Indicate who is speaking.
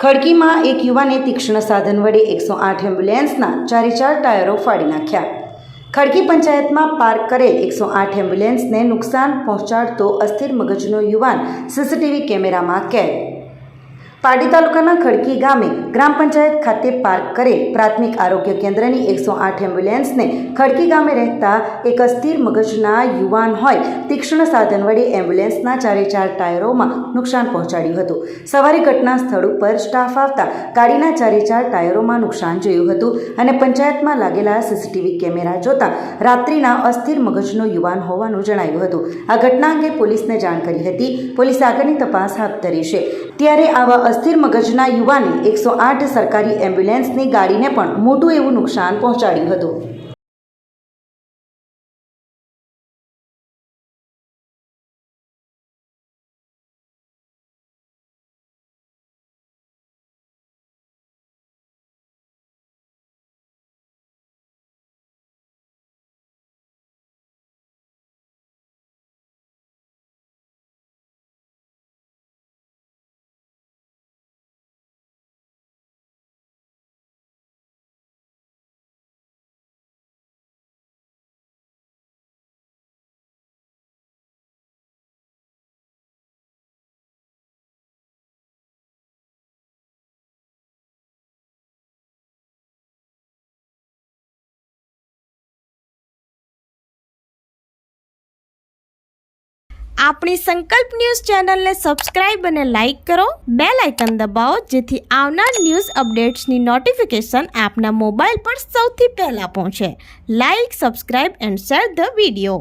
Speaker 1: ખડકીમાં એક યુવાને તીક્ષ્ણ સાધન વડે 108 એમ્બ્યુલન્સના 4 ટાયરો ફાડી નાખ્યા। ખડકી પંચાયતમાં પાર્ક કરેલ 108 એમ્બ્યુલન્સને નુકસાન પહોંચાડતો અસ્થિર મગજનો યુવાન સીસીટીવી કેમેરામાં કેદ। પારડી તાલુકાના ખડકી ગામે ગ્રામ પંચાયત ખાતે પાર્ક કરેલ પ્રાથમિક આરોગ્ય કેન્દ્રની 108 એમ્બ્યુલન્સને ખડકી ગામે રહેતા એક અસ્થિર મગજના યુવાન હોય તીક્ષ્ણ સાધન વડે એમ્બ્યુલન્સના 4 ટાયરોમાં નુકસાન પહોંચાડ્યું હતું। સવારે ઘટના સ્થળ ઉપર સ્ટાફ આવતા ગાડીના 4 ટાયરોમાં નુકસાન જોયું હતું અને પંચાયતમાં લાગેલા સીસીટીવી કેમેરા જોતા રાત્રિના અસ્થિર મગજનો યુવાન હોવાનું જણાયું હતું। આ ઘટના અંગે પોલીસને જાણ કરી હતી। પોલીસ આગળની તપાસ હાથ ધરી છે। ત્યારે આવા અસ્થિર મગજના યુવાને 108 સરકારી એમ્બ્યુલન્સની ગાડીને પણ મોટું એવું નુકસાન પહોંચાડ્યું હતું।
Speaker 2: આપણી સંકલ્પ ન્યૂઝ ચેનલને સબસ્ક્રાઇબ અને લાઇક કરો, બેલ આઇકન દબાવો જેથી આવનાર ન્યૂઝ અપડેટ્સની નોટિફિકેશન આપના મોબાઈલ પર સૌથી પહેલા પહોંચે। Like, subscribe and share the video.